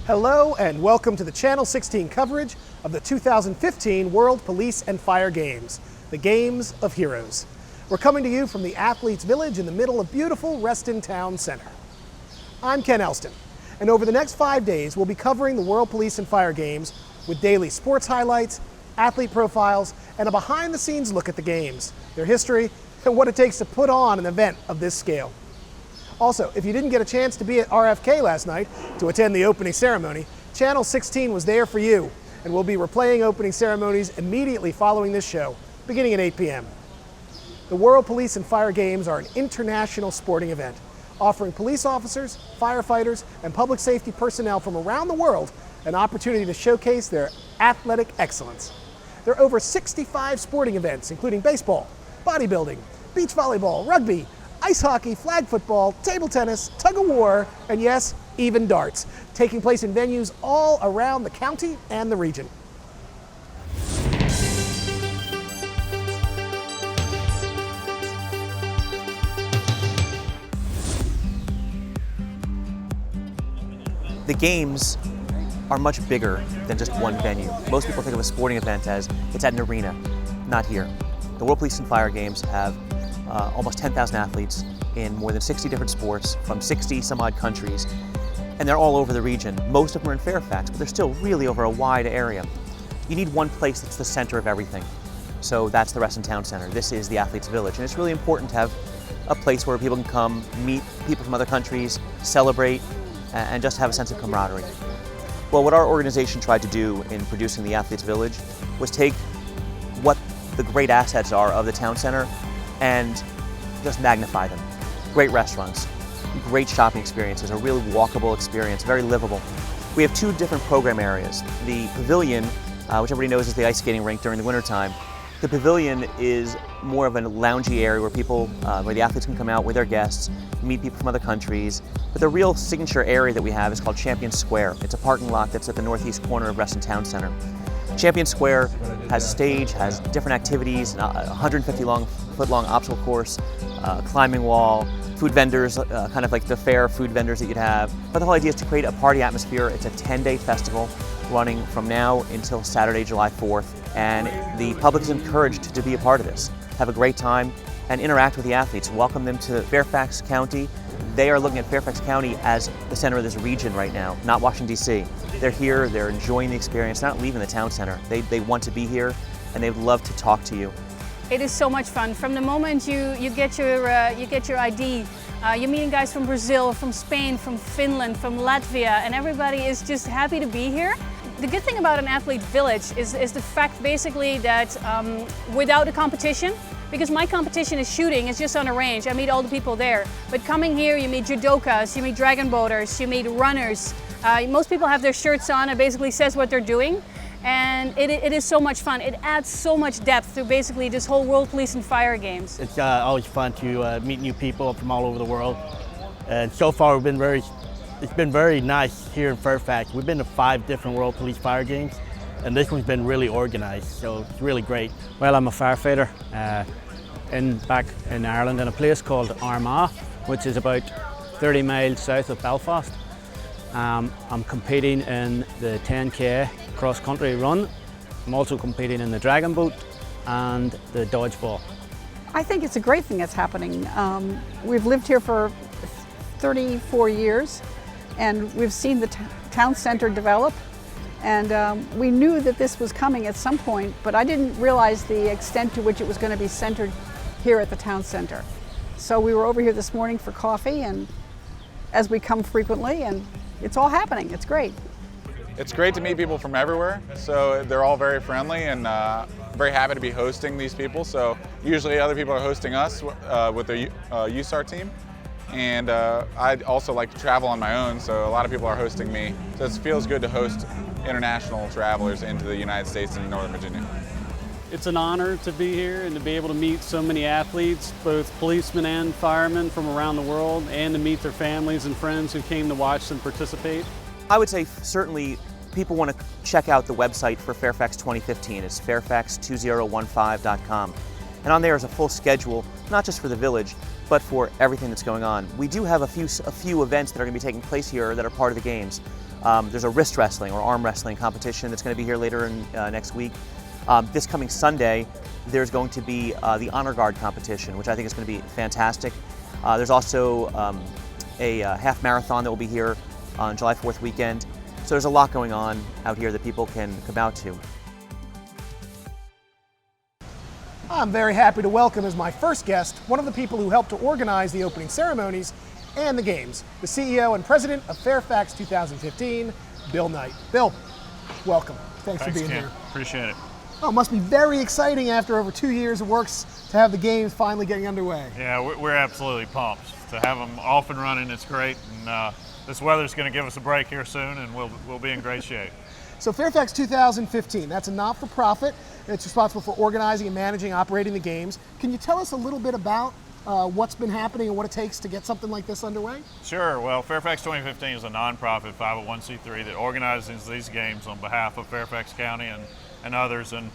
Hello and welcome to the Channel 16 coverage of the 2015 World Police and Fire Games, the Games of Heroes. We're coming to you from the Athletes Village in the middle of beautiful Reston Town Center. I'm Ken Elston, and over the next 5 days we'll be covering the World Police and Fire Games with daily sports highlights, athlete profiles, and a behind-the-scenes look at the games, their history, and what it takes to put on an event of this scale. Also, if you didn't get a chance to be at RFK last night to attend the opening ceremony, Channel 16 was there for you, and we'll be replaying opening ceremonies immediately following this show, beginning at 8 p.m. The World Police and Fire Games are an international sporting event, offering police officers, firefighters, and public safety personnel from around the world an opportunity to showcase their athletic excellence. There are over 65 sporting events, including baseball, bodybuilding, beach volleyball, rugby, ice hockey, flag football, table tennis, tug of war, and yes, even darts, taking place in venues all around the county and the region. The games are much bigger than just one venue. Most people think of a sporting event as it's at an arena. Not here. The World Police and Fire Games have almost 10,000 athletes in more than 60 different sports from 60 some odd countries, and they're all over the region. Most of them are in Fairfax, but they're still really over a wide area. You need one place that's the center of everything. So that's the Reston Town Center. This is the Athletes Village, and it's really important to have a place where people can come, meet people from other countries, celebrate, and just have a sense of camaraderie. Well, what our organization tried to do in producing the Athletes Village was take what the great assets are of the town center and just magnify them. Great restaurants, great shopping experiences, a really walkable experience, very livable. We have two different program areas. The pavilion, which everybody knows is the ice skating rink during the wintertime. The pavilion is more of a loungy area where the athletes can come out with their guests, meet people from other countries. But the real signature area that we have is called Champion Square. It's a parking lot that's at the northeast corner of Reston Town Center. Champion Square has a stage, has different activities, a 150-foot long obstacle course, climbing wall, food vendors, kind of like the fair food vendors that you'd have. But the whole idea is to create a party atmosphere. It's a 10-day festival running from now until Saturday, July 4th. And the public is encouraged to be a part of this. Have a great time and interact with the athletes. Welcome them to Fairfax County. They are looking at Fairfax County as the center of this region right now, not Washington, D.C. They're here, they're enjoying the experience, not leaving the town center. They want to be here, and they'd love to talk to you. It is so much fun. From the moment you get your ID, you're meeting guys from Brazil, from Spain, from Finland, from Latvia, and everybody is just happy to be here. The good thing about an athlete village is the fact basically that without a competition, because my competition is shooting, it's just on a range, I meet all the people there. But coming here, you meet judokas, you meet dragon boaters, you meet runners. Most people have their shirts on, it basically says what they're doing. And it is so much fun. It adds so much depth to basically this whole World Police and Fire Games. It's always fun to meet new people from all over the world. And so far it's been very nice here in Fairfax. We've been to 5 different World Police Fire Games, and this one's been really organized, so it's really great. Well, I'm a firefighter back in Ireland in a place called Armagh, which is about 30 miles south of Belfast. I'm competing in the 10K cross-country run. I'm also competing in the dragon boat and the dodgeball. I think it's a great thing that's happening. We've lived here for 34 years, and we've seen the town center develop. And we knew that this was coming at some point, but I didn't realize the extent to which it was going to be centered here at the town center. So we were over here this morning for coffee, and as we come frequently, and it's all happening. It's great. It's great to meet people from everywhere, so they're all very friendly, and very happy to be hosting these people. So usually other people are hosting us with the USAR team, and I also like to travel on my own, so a lot of people are hosting me. So it feels good to host international travelers into the United States and Northern Virginia. It's an honor to be here and to be able to meet so many athletes, both policemen and firemen from around the world, and to meet their families and friends who came to watch them participate. I would say certainly people want to check out the website for Fairfax 2015. It's fairfax2015.com. And on there is a full schedule, not just for the village, but for everything that's going on. We do have a few events that are going to be taking place here that are part of the games. There's a wrist wrestling or arm wrestling competition that's going to be here later in next week. This coming Sunday, there's going to be the Honor Guard competition, which I think is going to be fantastic. There's also a half marathon that will be here on July 4th weekend. So there's a lot going on out here that people can come out to. I'm very happy to welcome as my first guest one of the people who helped to organize the opening ceremonies and the games, the CEO and president of Fairfax 2015, Bill Knight. Bill, welcome. Thanks for being Ken. here. Appreciate it. Oh, it must be very exciting after over 2 years of work to have the games finally getting underway. Yeah, we're absolutely pumped to have them off and running. It's great, and this weather's going to give us a break here soon, and we'll be in great shape. So Fairfax 2015, that's a not-for-profit. It's responsible for organizing and managing, operating the games. Can you tell us a little bit about what's been happening and what it takes to get something like this underway? Sure. Well, Fairfax 2015 is a nonprofit 501c3 that organizes these games on behalf of Fairfax County and others. And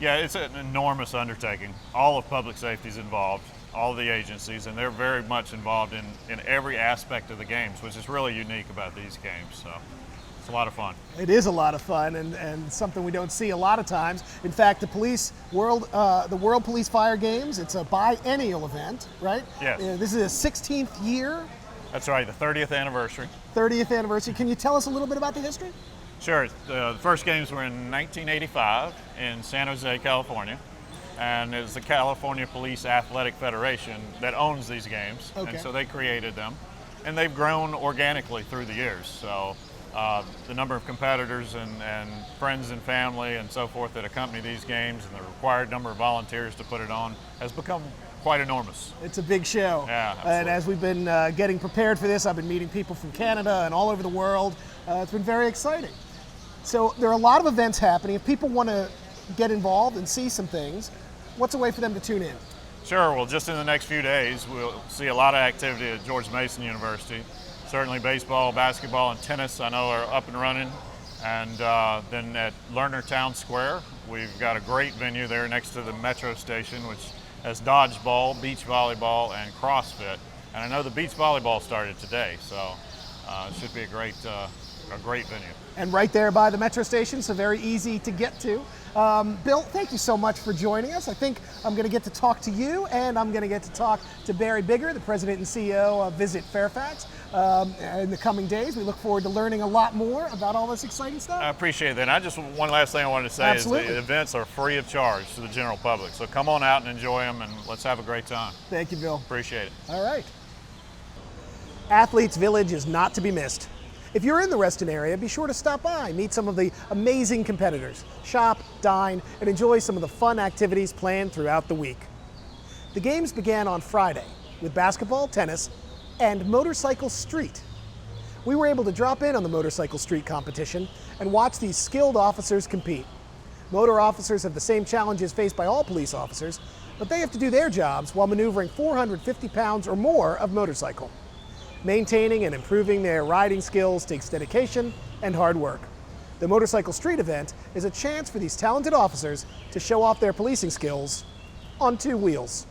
yeah, it's an enormous undertaking. All of public safety is involved, all of the agencies, and they're very much involved in every aspect of the games, which is really unique about these games. So it's a lot of fun. It is a lot of fun and something we don't see a lot of times. In fact, the World Police Fire Games, it's a biennial event, right? Yes. This is a 16th year. That's right, the 30th anniversary. 30th anniversary. Can you tell us a little bit about the history? Sure. The first games were in 1985 in San Jose, California. And it's the California Police Athletic Federation that owns these games. Okay. And so they created them. And they've grown organically through the years. So the number of competitors and friends and family and so forth that accompany these games and the required number of volunteers to put it on has become quite enormous. It's a big show. Yeah, absolutely. And as we've been getting prepared for this, I've been meeting people from Canada and all over the world. It's been very exciting. So there are a lot of events happening. If people want to get involved and see some things, what's a way for them to tune in? Sure. Well, just in the next few days, we'll see a lot of activity at George Mason University. Certainly baseball, basketball, and tennis I know are up and running. And then at Lerner Town Square, we've got a great venue there next to the metro station, which has dodgeball, beach volleyball, and CrossFit. And I know the beach volleyball started today, so it should be a great venue. And right there by the metro station, so very easy to get to. Bill, thank you so much for joining us. I think I'm going to get to talk to you, and I'm going to get to talk to Barry Bigger, the president and CEO of Visit Fairfax, in the coming days. We look forward to learning a lot more about all this exciting stuff. I appreciate that. One last thing I wanted to say Absolutely. is the events are free of charge to the general public. So come on out and enjoy them, and let's have a great time. Thank you, Bill. Appreciate it. All right. Athletes Village is not to be missed. If you're in the Reston area, be sure to stop by, meet some of the amazing competitors, shop, dine, and enjoy some of the fun activities planned throughout the week. The games began on Friday with basketball, tennis, and motorcycle street. We were able to drop in on the motorcycle street competition and watch these skilled officers compete. Motor officers have the same challenges faced by all police officers, but they have to do their jobs while maneuvering 450 pounds or more of motorcycle. Maintaining and improving their riding skills takes dedication and hard work. The Motorcycle Street event is a chance for these talented officers to show off their policing skills on two wheels.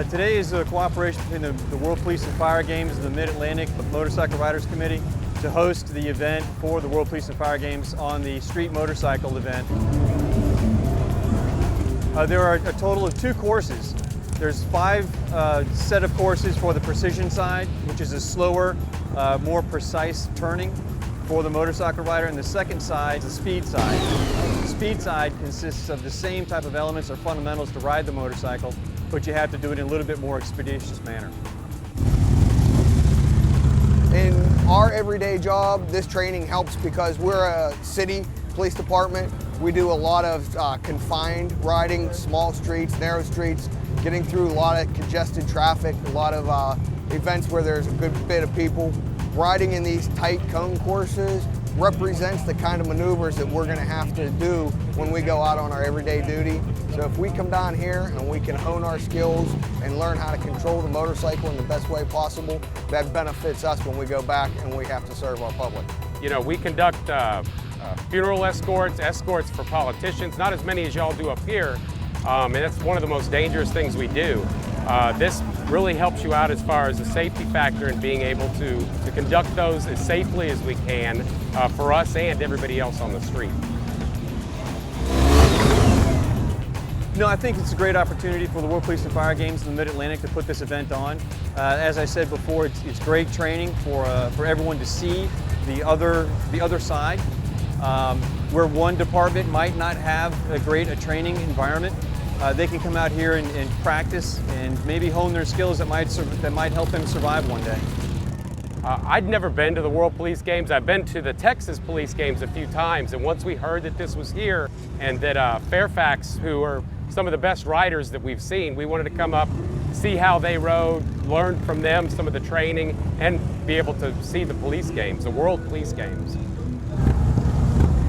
Today is a cooperation between the World Police and Fire Games and the Mid-Atlantic Motorcycle Riders Committee to host the event for the World Police and Fire Games on the street motorcycle event. There are a total of 2 courses. There's 5 set of courses for the precision side, which is a slower, more precise turning for the motorcycle rider, and the second side is the speed side. The speed side consists of the same type of elements or fundamentals to ride the motorcycle, but you have to do it in a little bit more expeditious manner. In our everyday job, this training helps because we're a city police department. We do a lot of confined riding, small streets, narrow streets, getting through a lot of congested traffic, a lot of events where there's a good bit of people. Riding in these tight cone courses represents the kind of maneuvers that we're going to have to do when we go out on our everyday duty. So if we come down here and we can hone our skills and learn how to control the motorcycle in the best way possible, that benefits us when we go back and we have to serve our public. You know, we conduct funeral escorts for politicians, not as many as y'all do up here, and that's one of the most dangerous things we do. This really helps you out as far as the safety factor and being able to conduct those as safely as we can for us and everybody else on the street. No, I think it's a great opportunity for the World Police and Fire Games in the Mid-Atlantic to put this event on. As I said before, it's great training for everyone to see the other side. Where one department might not have a training environment, they can come out here and practice and maybe hone their skills that might help them survive one day. I'd never been to the World Police Games. I've been to the Texas Police Games a few times, and once we heard that this was here and that Fairfax, who are some of the best riders that we've seen, we wanted to come up, see how they rode, learn from them some of the training, and be able to see the police games, the World Police Games.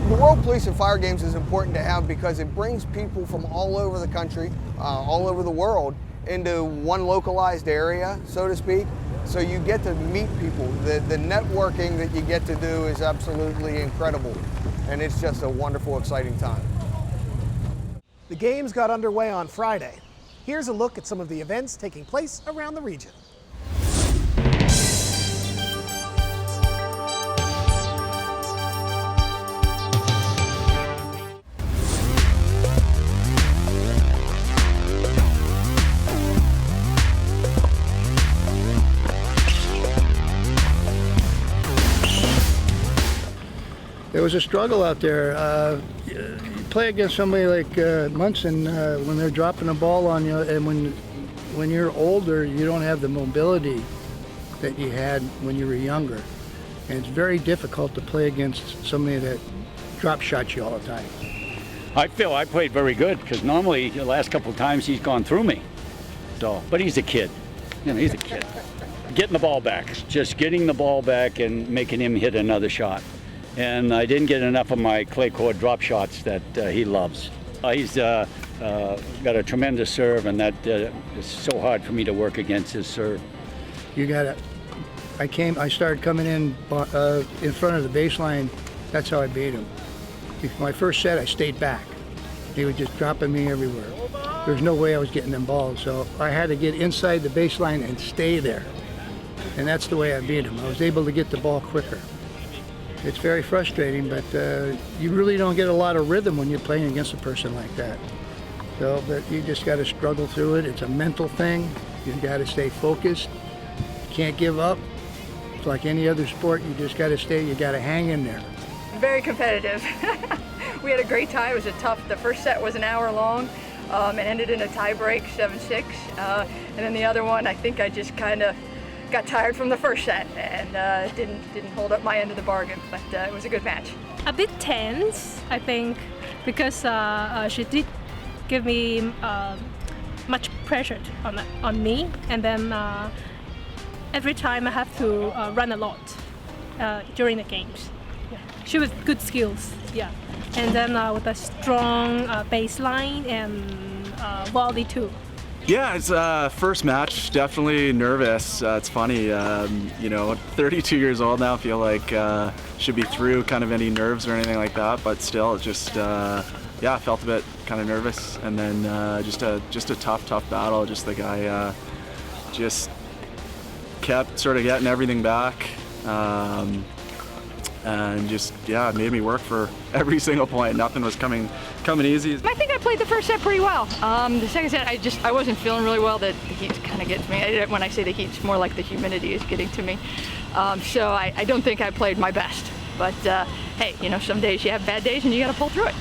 The World Police and Fire Games is important to have because it brings people from all over the country, all over the world, into one localized area, so to speak. So you get to meet people. The networking that you get to do is absolutely incredible, and it's just a wonderful, exciting time. The games got underway on Friday. Here's a look at some of the events taking place around the region. There was a struggle out there. You play against somebody like Munson when they're dropping a ball on you, and when you're older, you don't have the mobility that you had when you were younger. And it's very difficult to play against somebody that drop shots you all the time. I feel I played very good because normally the last couple of times he's gone through me. So, but he's a kid. You know, he's a kid. Getting the ball back, just getting the ball back and making him hit another shot. And I didn't get enough of my clay court drop shots that he loves. He's got a tremendous serve, and that is so hard for me to work against his serve. You got to. I started coming in front of the baseline. That's how I beat him. My first set, I stayed back. He was just dropping me everywhere. There's no way I was getting them balls, so I had to get inside the baseline and stay there. And that's the way I beat him. I was able to get the ball quicker. It's very frustrating, but you really don't get a lot of rhythm when you're playing against a person like that. So, but you just got to struggle through it. It's a mental thing. You got to stay focused. You can't give up. It's like any other sport. You just got to stay. You got to hang in there. Very competitive. We had a great time. It was the first set was an hour long. It ended in a tie break, 7-6. And then the other one, I think I just kind of got tired from the first set and didn't hold up my end of the bargain, but it was a good match. A bit tense, I think, because she did give me much pressure on me, and then every time I have to run a lot during the games. Yeah. She was good skills, yeah, and then with a strong baseline and volley too. Yeah, it's first match, definitely nervous. It's funny, you know, 32 years old now, feel like should be through kind of any nerves or anything like that, but still just, yeah, I felt a bit kind of nervous. And then just a tough battle. Just the guy just kept sort of getting everything back. And just, yeah, it made me work for every single point. Nothing was coming easy. I think I played the first set pretty well. The second set, I wasn't feeling really well. The heat kind of gets me. When I say the heat, it's more like the humidity is getting to me. So I don't think I played my best. But hey, you know, some days you have bad days and you got to pull through it.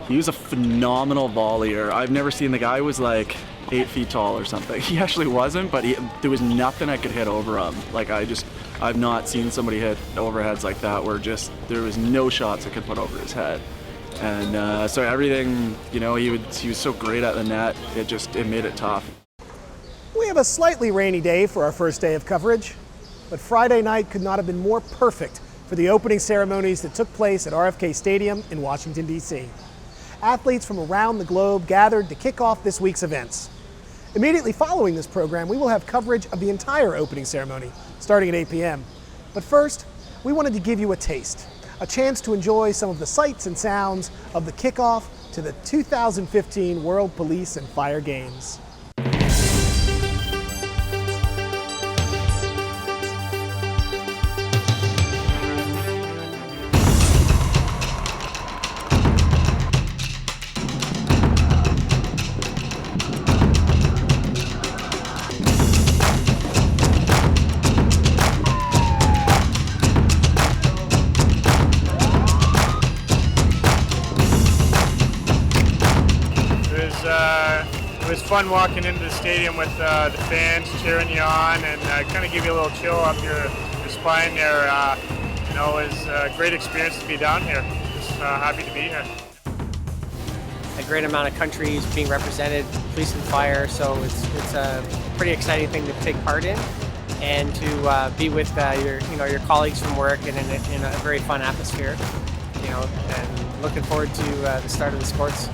He was a phenomenal volleyer. I've never seen, the guy was like 8 feet tall or something. He actually wasn't, but there was nothing I could hit over him. Like I've not seen somebody hit overheads like that where there was no shots I could put over his head. And so everything, you know, he was so great at the net, it made it tough. We have a slightly rainy day for our first day of coverage, but Friday night could not have been more perfect for the opening ceremonies that took place at RFK Stadium in Washington, D.C. Athletes from around the globe gathered to kick off this week's events. Immediately following this program, we will have coverage of the entire opening ceremony, starting at 8 p.m. But first, we wanted to give you a taste, a chance to enjoy some of the sights and sounds of the kickoff to the 2015 World Police and Fire Games. It was fun walking into the stadium with the fans cheering you on and kind of give you a little chill up your spine there. It was a great experience to be down here. Just happy to be here. A great amount of countries being represented, police and fire, so it's a pretty exciting thing to take part in, and to be with your colleagues from work and in a very fun atmosphere, and looking forward to the start of the sports.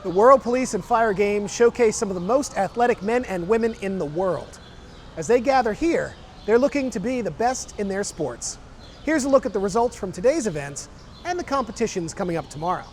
The World Police and Fire Games showcase some of the most athletic men and women in the world. As they gather here, they're looking to be the best in their sports. Here's a look at the results from today's events and the competitions coming up tomorrow.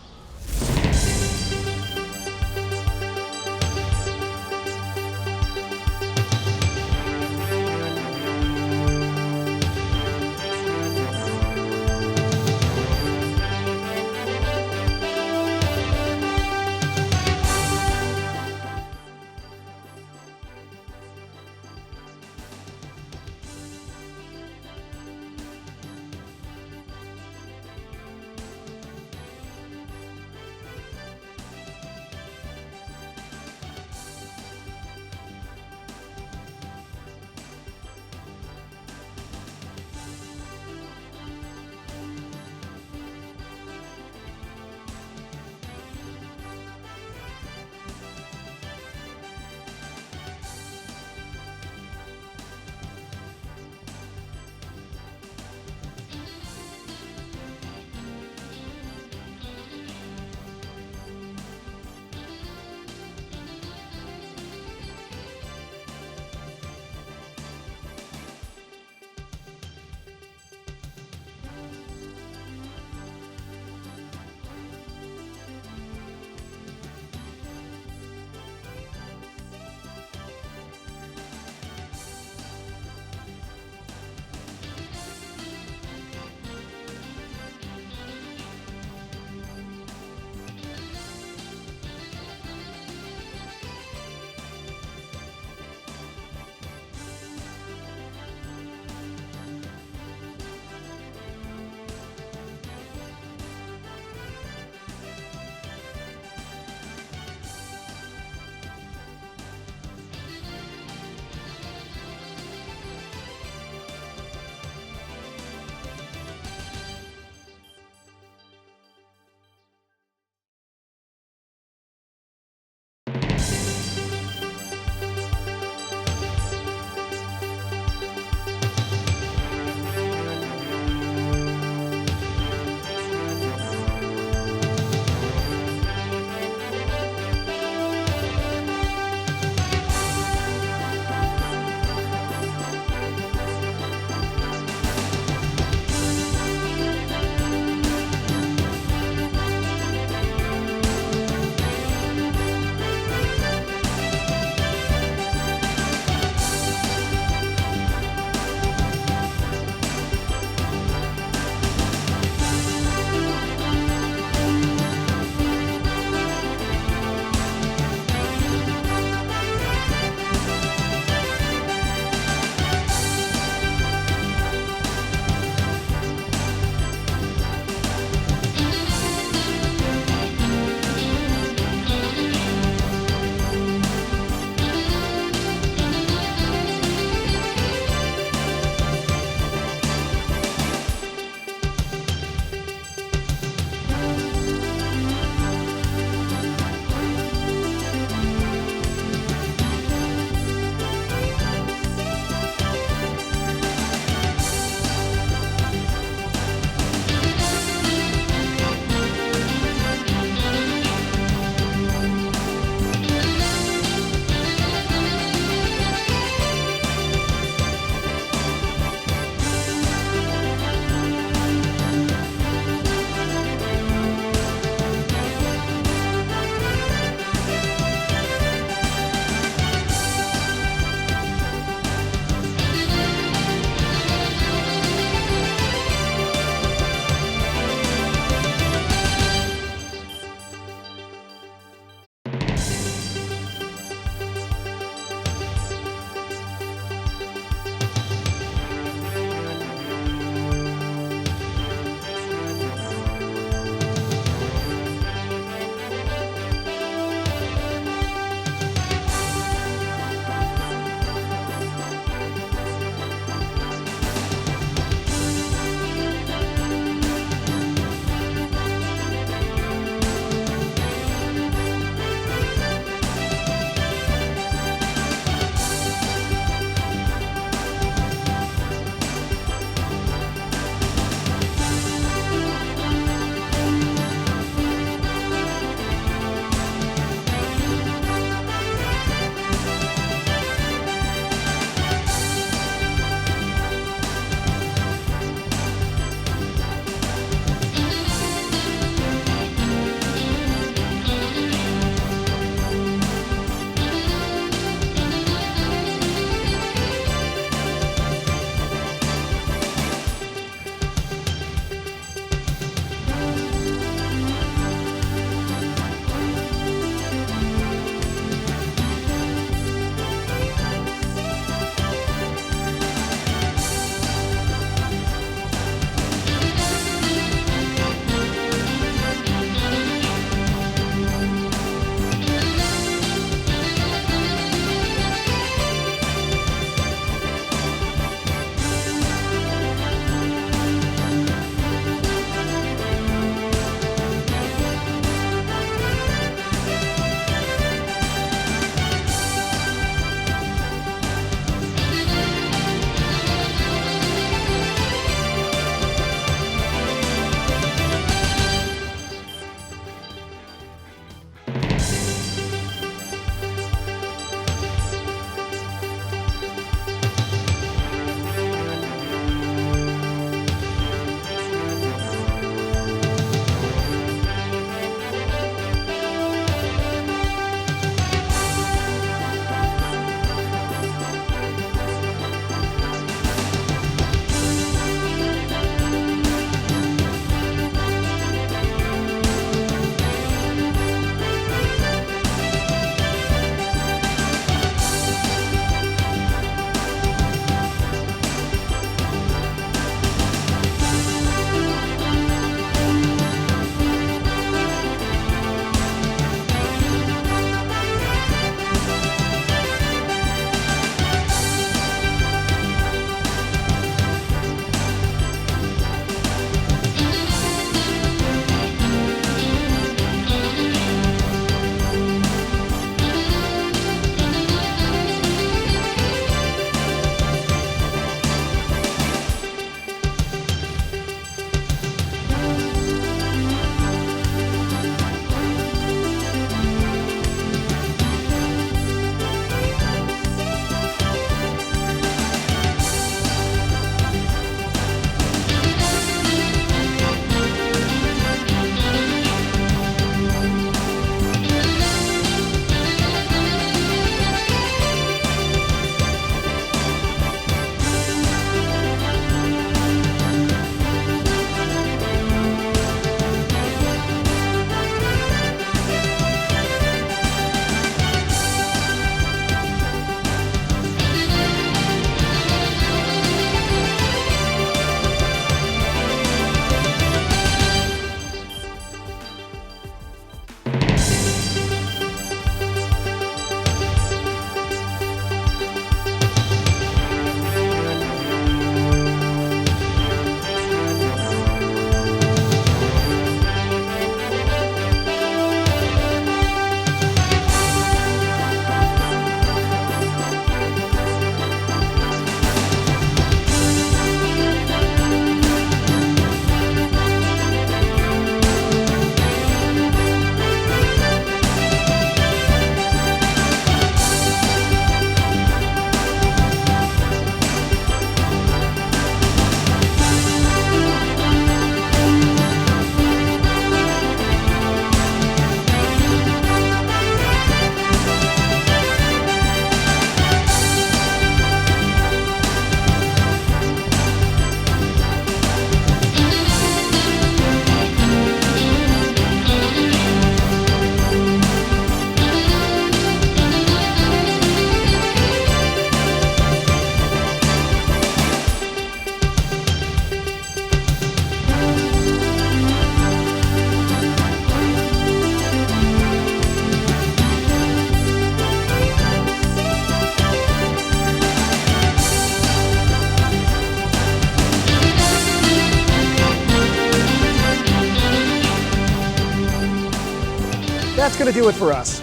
That's going to do it for us.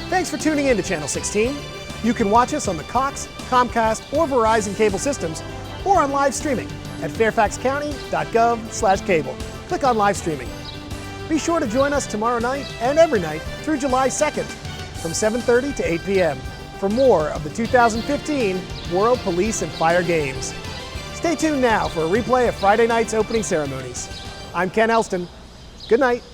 Thanks for tuning in to Channel 16. You can watch us on the Cox, Comcast, or Verizon cable systems, or on live streaming at fairfaxcounty.gov/cable. Click on live streaming. Be sure to join us tomorrow night and every night through July 2nd from 7:30 to 8 p.m. for more of the 2015 World Police and Fire Games. Stay tuned now for a replay of Friday night's opening ceremonies. I'm Ken Elston. Good night.